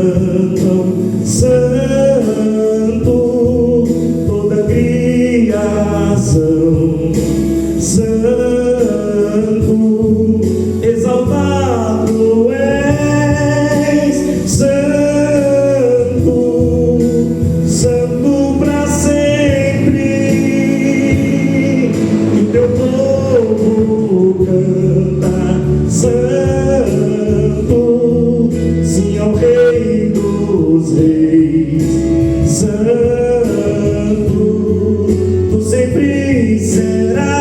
cantam, santo, toda criação, santo, exaltado és, santo, santo para sempre, e teu povo canta, santo, sim ao Rei dos Reis, santo, tu sempre serás,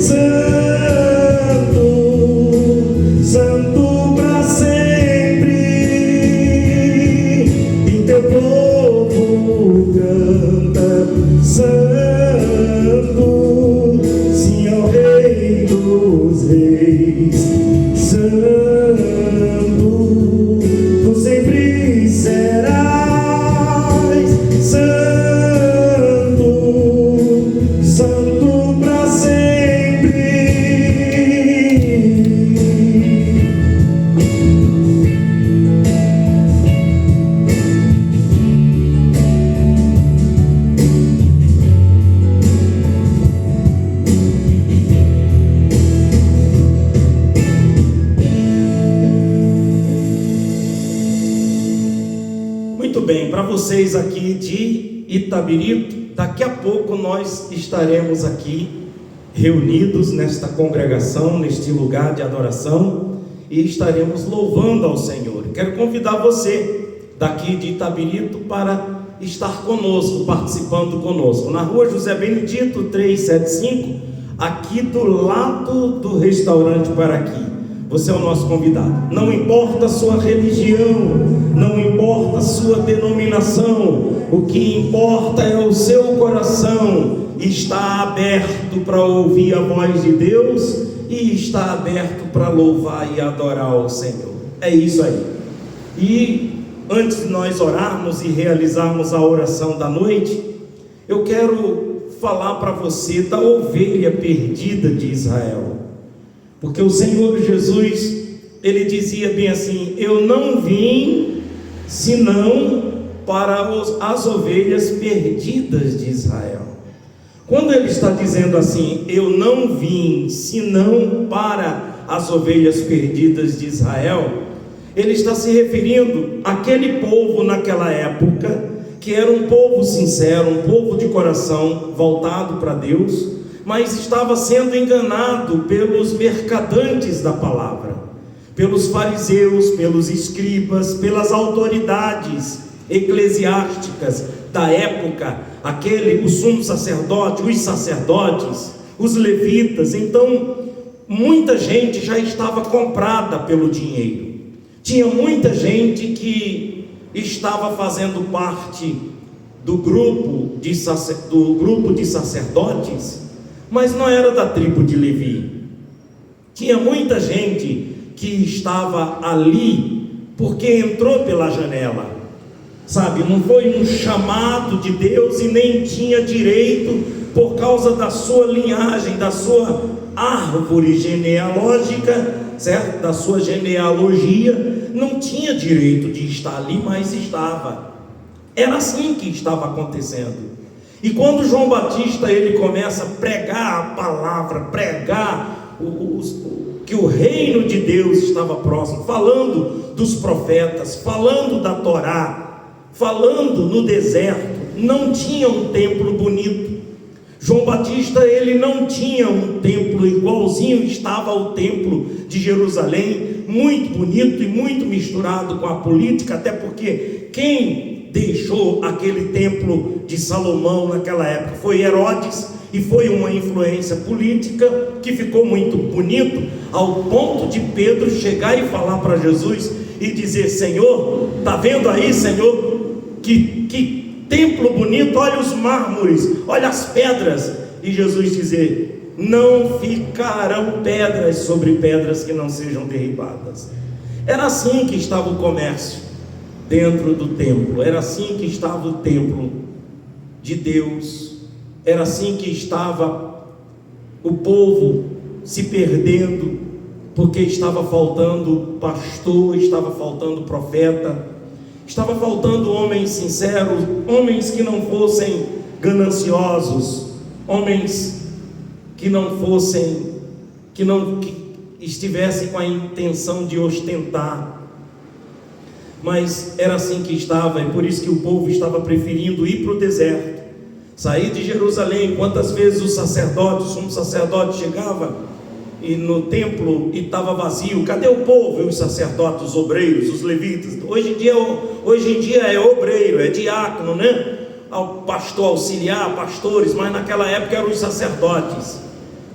santo, santo para sempre, e teu povo canta, santo, sim ao Rei dos Reis, santo, tu sempre serás, santo, santo para sempre. Muito bem, para vocês aqui de Itabirito, daqui a pouco nós estaremos aqui reunidos nesta congregação, neste lugar de adoração, e estaremos louvando ao Senhor. Quero convidar você daqui de Itabirito para estar conosco, participando conosco, na rua José Benedito 375, aqui do lado do restaurante Paraqui. Você é o nosso convidado. Não importa a sua religião, não importa a sua denominação, o que importa é o seu coração estar aberto para ouvir a voz de Deus e estar aberto para louvar e adorar o Senhor. É isso aí. E antes de nós orarmos e realizarmos a oração da noite, eu quero falar para você da ovelha perdida de Israel. Porque o Senhor Jesus, ele dizia bem assim: eu não vim senão para as ovelhas perdidas de Israel. Quando ele está dizendo assim, eu não vim senão para as ovelhas perdidas de Israel, ele está se referindo àquele povo naquela época, que era um povo sincero, um povo de coração voltado para Deus, mas estava sendo enganado pelos mercadantes da palavra, pelos fariseus, pelos escribas, pelas autoridades eclesiásticas da época, o sumo sacerdote, os sacerdotes, os levitas. Então, muita gente já estava comprada pelo dinheiro. Tinha muita gente que estava fazendo parte do grupo de sacerdotes, mas não era da tribo de Levi. Tinha muita gente que estava ali porque entrou pela janela, sabe? Não foi um chamado de Deus e nem tinha direito por causa da sua linhagem, da sua árvore genealógica, certo? Da sua genealogia, não tinha direito de estar ali, mas estava. Era assim que estava acontecendo. E quando João Batista ele começa a pregar a palavra, pregar que o reino de Deus estava próximo, falando dos profetas, falando da Torá, falando no deserto, não tinha um templo bonito. João Batista ele não tinha um templo igualzinho estava o templo de Jerusalém, muito bonito e muito misturado com a política, até porque quem deixou aquele templo de Salomão naquela época foi Herodes, e foi uma influência política que ficou muito bonito, ao ponto de Pedro chegar e falar para Jesus e dizer: Senhor, está vendo aí, Senhor, que templo bonito, olha os mármores, olha as pedras. E Jesus dizer: não ficarão pedras sobre pedras que não sejam derribadas. Era assim que estava o comércio dentro do templo, era assim que estava o templo de Deus, era assim que estava o povo se perdendo, porque estava faltando pastor, estava faltando profeta, estava faltando homens sinceros, homens que não fossem gananciosos, homens que não fossem, que estivessem com a intenção de ostentar. Mas era assim que estava, e por isso que o povo estava preferindo ir para o deserto, sair de Jerusalém. Quantas vezes o sacerdote, o sumo sacerdote chegava e no templo e estava vazio? Cadê o povo? E os sacerdotes, os obreiros, os levitas. Hoje em dia é obreiro, é diácono, né? Ao pastor auxiliar, pastores, mas naquela época eram os sacerdotes.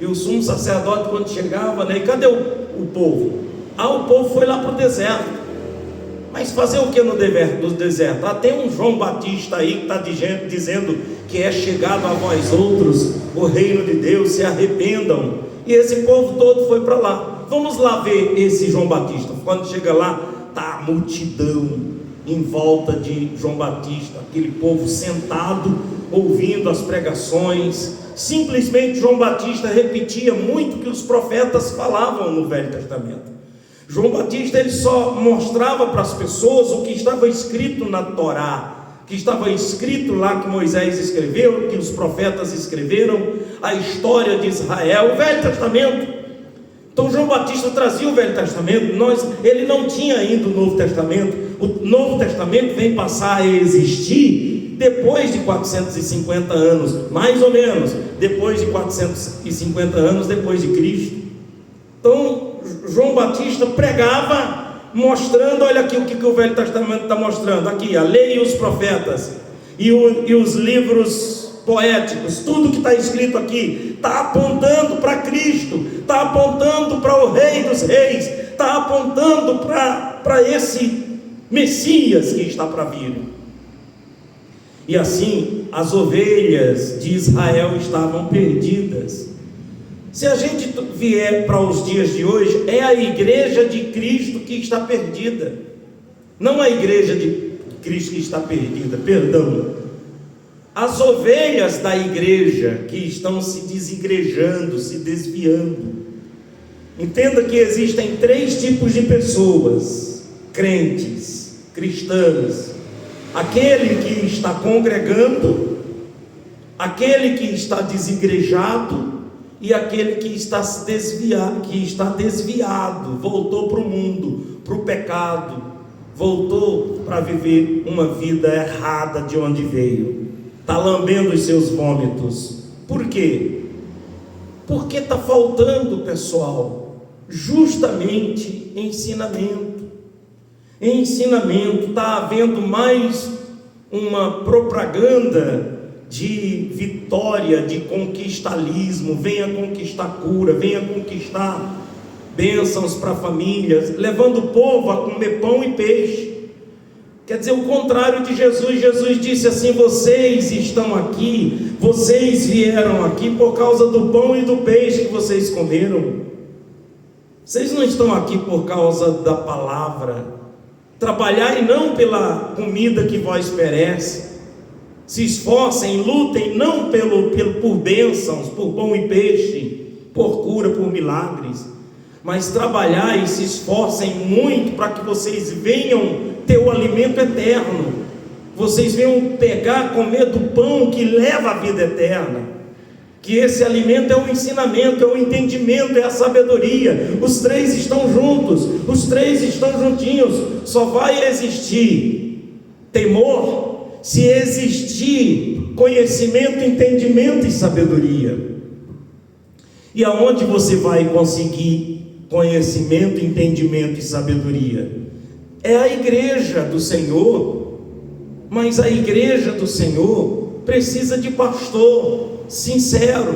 E o sumo sacerdote, quando chegava, né? E cadê o povo? O povo foi lá para o deserto. Mas fazer o que no deserto? Tem um João Batista aí que está dizendo que é chegado a vós outros o reino de Deus, se arrependam. E esse povo todo foi para lá. Vamos lá ver esse João Batista. Quando chega lá, está a multidão em volta de João Batista, aquele povo sentado, ouvindo as pregações. Simplesmente João Batista repetia muito o que os profetas falavam no Velho Testamento. João Batista, ele só mostrava para as pessoas o que estava escrito na Torá, que estava escrito lá, que Moisés escreveu, que os profetas escreveram, a história de Israel, o Velho Testamento. Então João Batista trazia o Velho Testamento. Ele não tinha ainda o Novo Testamento. O Novo Testamento vem passar a existir depois de 450 anos, mais ou menos, depois de 450 anos depois de Cristo. Então João Batista pregava, mostrando, olha aqui o que o Velho Testamento está mostrando, aqui a lei e os profetas, e os livros poéticos, tudo que está escrito aqui, está apontando para Cristo, está apontando para o Rei dos Reis, está apontando para esse Messias que está para vir. E assim, as ovelhas de Israel estavam perdidas. Se a gente vier para os dias de hoje, é a igreja de Cristo que está perdida, não a igreja de Cristo que está perdida, perdão. As ovelhas da igreja que estão se desigrejando, se desviando. Entenda que existem 3 tipos de pessoas: crentes, cristãos, aquele que está congregando, aquele que está desigrejado, e aquele que está desviado, voltou para o mundo, para o pecado, voltou para viver uma vida errada de onde veio, está lambendo os seus vômitos. Por quê? Porque está faltando, pessoal, justamente ensinamento. Está havendo mais uma propaganda de vitória, de conquistalismo. Venha conquistar cura, venha conquistar bênçãos para famílias, levando o povo a comer pão e peixe. Quer dizer, o contrário de Jesus. Jesus disse assim: vocês estão aqui, vocês vieram aqui por causa do pão e do peixe que vocês comeram. Vocês não estão aqui por causa da palavra. Trabalhai não pela comida que vós perece. Se esforcem, lutem não por bênçãos, por pão e peixe, por cura, por milagres, mas trabalhai e se esforcem muito para que vocês venham ter o alimento eterno, vocês venham pegar, comer do pão que leva à vida eterna, que esse alimento é o ensinamento, é o entendimento, é a sabedoria. Os 3 estão juntos, os 3 estão juntinhos. Só vai existir temor se existir conhecimento, entendimento e sabedoria. E aonde você vai conseguir conhecimento, entendimento e sabedoria? É a igreja do Senhor. Mas a igreja do Senhor precisa de pastor sincero,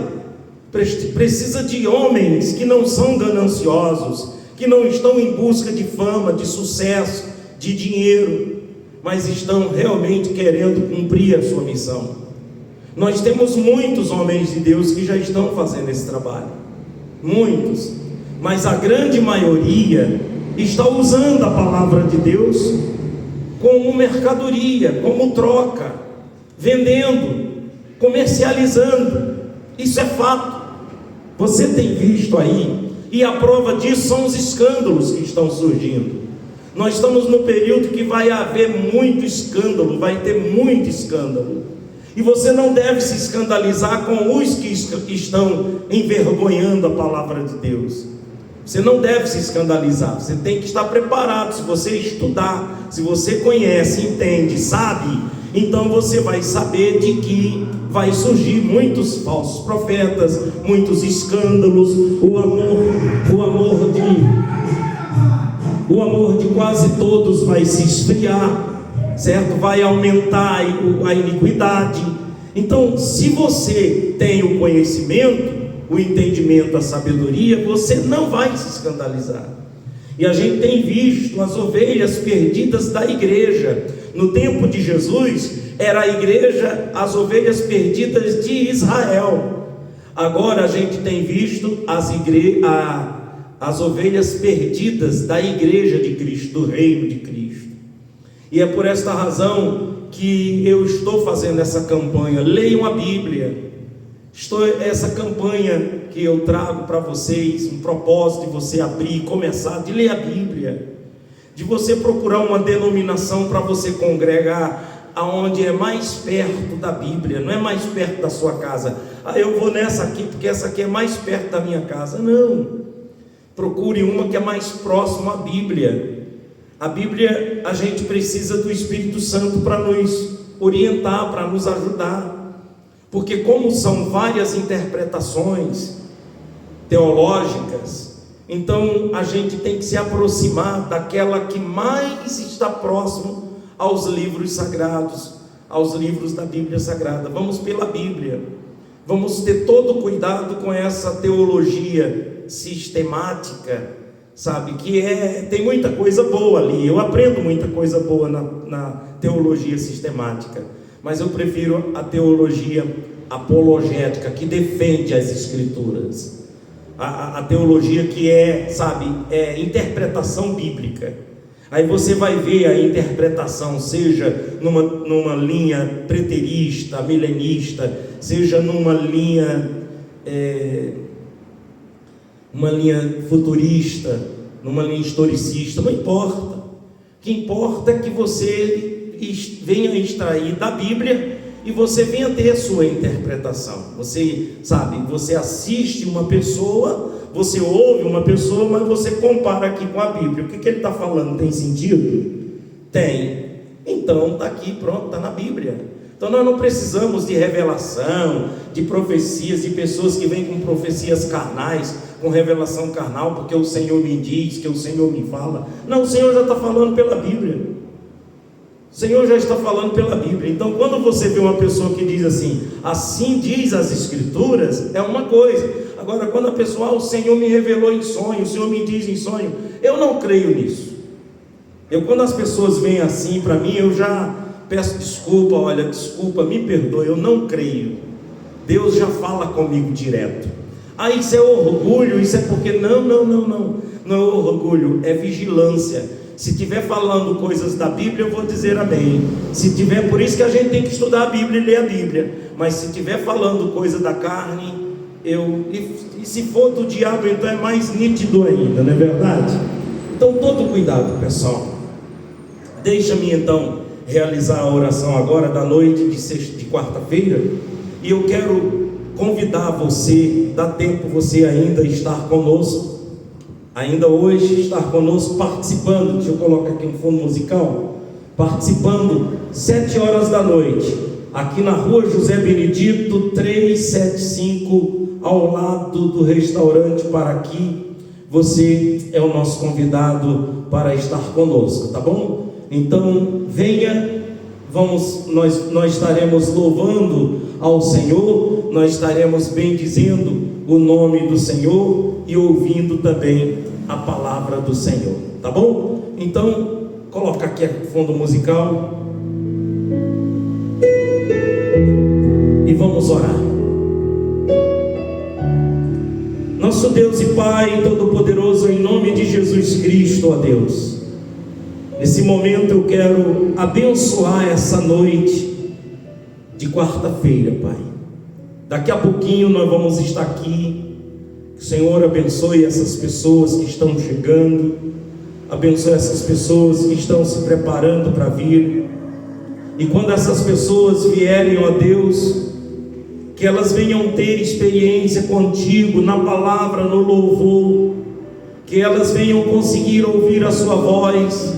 precisa de homens que não são gananciosos, que não estão em busca de fama, de sucesso, de dinheiro, mas estão realmente querendo cumprir a sua missão. Nós temos muitos homens de Deus que já estão fazendo esse trabalho, muitos, mas a grande maioria está usando a palavra de Deus como mercadoria, como troca, vendendo, comercializando. Isso é fato. Você tem visto aí E a prova disso são os escândalos que estão surgindo. Nós estamos no período que vai haver muito escândalo, vai ter muito escândalo. E você não deve se escandalizar com os que estão envergonhando a palavra de Deus. Você não deve se escandalizar, você tem que estar preparado. Se você estudar, se você conhece, entende, sabe, então você vai saber de que vai surgir muitos falsos profetas, muitos escândalos, o amor de quase todos vai se esfriar, certo? Vai aumentar a iniquidade. Então, se você tem o conhecimento, o entendimento, a sabedoria, você não vai se escandalizar. E a gente tem visto as ovelhas perdidas da igreja. No tempo de Jesus, era a igreja, as ovelhas perdidas de Israel. Agora a gente tem visto as ovelhas perdidas da igreja de Cristo, do reino de Cristo. E é por esta razão que eu estou fazendo essa campanha. Leiam a Bíblia. Essa campanha que eu trago para vocês, um propósito de você abrir, começar, de ler a Bíblia, de você procurar uma denominação para você congregar aonde é mais perto da Bíblia, não é mais perto da sua casa. Eu vou nessa aqui porque essa aqui é mais perto da minha casa. Não, procure uma que é mais próxima à Bíblia. A Bíblia, a gente precisa do Espírito Santo para nos orientar, para nos ajudar. Porque como são várias interpretações teológicas, então a gente tem que se aproximar daquela que mais está próximo aos livros sagrados, aos livros da Bíblia Sagrada. Vamos pela Bíblia, vamos ter todo cuidado com essa teologia sistemática, sabe, que tem muita coisa boa ali. Eu aprendo muita coisa boa na teologia sistemática, mas eu prefiro a teologia apologética, que defende as Escrituras, a teologia que é interpretação bíblica. Aí você vai ver a interpretação, seja numa linha preterista, milenista, seja numa linha futurista, numa linha historicista, não importa. O que importa é que você venha extrair da Bíblia e você venha ter a sua interpretação. Você assiste uma pessoa, você ouve uma pessoa, mas você compara aqui com a Bíblia. O que ele está falando tem sentido? Tem. Então está aqui, pronto, está na Bíblia. Então nós não precisamos de revelação, de profecias, de pessoas que vêm com profecias carnais, com revelação carnal, porque o Senhor me diz, que o Senhor me fala. Não, o Senhor já está falando pela Bíblia. O Senhor já está falando pela Bíblia. Então quando você vê uma pessoa que diz assim diz as Escrituras, é uma coisa. Agora quando a pessoa, o Senhor me revelou em sonho, o Senhor me diz em sonho, eu não creio nisso. Quando as pessoas vêm assim para mim, eu já peço desculpa, me perdoe, eu não creio. Deus já fala comigo direto. Isso é orgulho, isso é porque não é orgulho, é vigilância. Se estiver falando coisas da Bíblia, eu vou dizer amém. Se tiver, por isso que a gente tem que estudar a Bíblia e ler a Bíblia. Mas se estiver falando coisa da carne, e se for do diabo, então é mais nítido ainda, não é verdade? Então todo cuidado, pessoal. Deixa-me então realizar a oração agora da noite de quarta-feira. E eu quero convidar você, dá tempo você ainda estar conosco. Ainda hoje estar conosco participando, deixa eu colocar aqui um fundo musical, participando 7 horas da noite, aqui na rua José Benedito 375, ao lado do restaurante Paraqui. Você é o nosso convidado para estar conosco, tá bom? Então venha, nós estaremos louvando ao Senhor, nós estaremos bendizendo o nome do Senhor e ouvindo também a palavra do Senhor, tá bom? Então, coloca aqui a fundo musical e vamos orar. Nosso Deus e Pai Todo-Poderoso, em nome de Jesus Cristo, ó Deus, nesse momento eu quero abençoar essa noite de quarta-feira, Pai. Daqui a pouquinho nós vamos estar aqui Que o Senhor abençoe essas pessoas que estão chegando, abençoe essas pessoas que estão se preparando para vir. E quando essas pessoas vierem, ó Deus, que elas venham ter experiência contigo na palavra, no louvor, que elas venham conseguir ouvir a sua voz.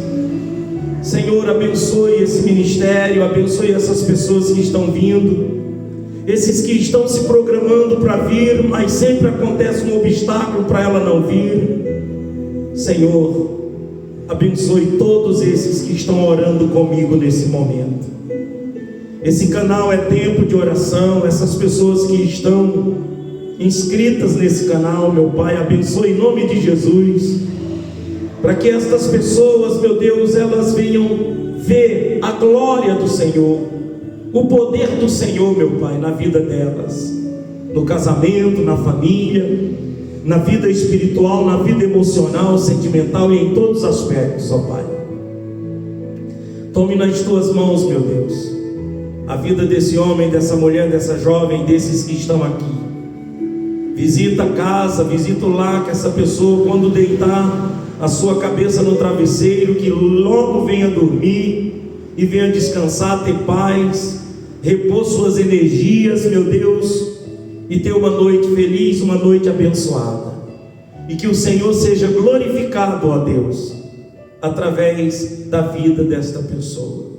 Senhor, abençoe esse ministério, abençoe essas pessoas que estão vindo, esses que estão se programando para vir, mas sempre acontece um obstáculo para ela não vir. Senhor, abençoe todos esses que estão orando comigo nesse momento. Esse canal é tempo de oração. Essas pessoas que estão inscritas nesse canal, meu Pai, abençoe em nome de Jesus, para que estas pessoas, meu Deus, elas venham ver a glória do Senhor, o poder do Senhor, meu Pai, na vida delas, no casamento, na família, na vida espiritual, na vida emocional, sentimental e em todos os aspectos, ó Pai. Tome nas tuas mãos, meu Deus, a vida desse homem, dessa mulher, dessa jovem, desses que estão aqui. Visita a casa, visita o lar, que essa pessoa, quando deitar a sua cabeça no travesseiro, que logo venha dormir e venha descansar, ter paz, repor suas energias, meu Deus, e ter uma noite feliz, uma noite abençoada. E que o Senhor seja glorificado, ó Deus, através da vida desta pessoa.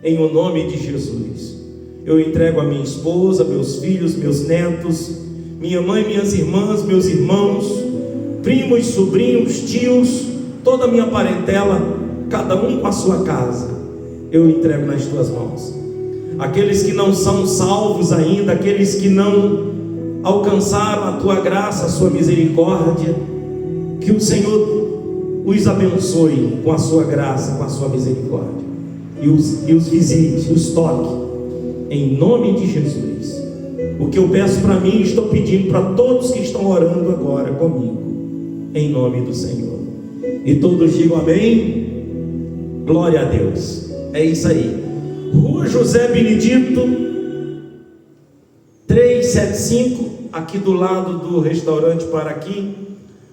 Em o nome de Jesus, eu entrego a minha esposa, meus filhos, meus netos, minha mãe, minhas irmãs, meus irmãos, primos, sobrinhos, tios, toda a minha parentela, cada um com a sua casa, eu entrego nas tuas mãos. Aqueles que não são salvos ainda, aqueles que não alcançaram a tua graça, a sua misericórdia, que o Senhor os abençoe com a sua graça, com a sua misericórdia, e os visite, os toque, em nome de Jesus. O que eu peço para mim, estou pedindo para todos que estão orando agora comigo, em nome do Senhor. E todos digam amém. Glória a Deus. É isso aí. Rua José Benedito 375, aqui do lado do restaurante Paraqui.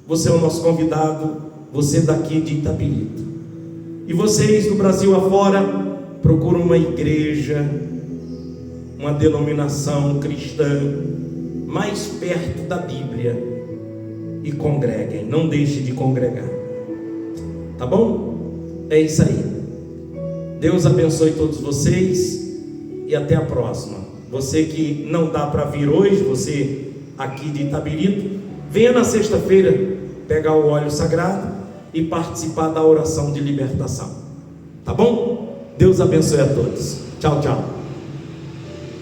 Você é o nosso convidado, você daqui de Itabirito. E vocês do Brasil afora, procuram uma igreja, uma denominação cristã mais perto da Bíblia e congreguem, não deixe de congregar, tá bom? É isso aí. Deus abençoe todos vocês e até a próxima. Você que não dá para vir hoje, você aqui de Itabirito, venha na sexta-feira pegar o óleo sagrado e participar da oração de libertação, tá bom? Deus abençoe a todos. Tchau, tchau.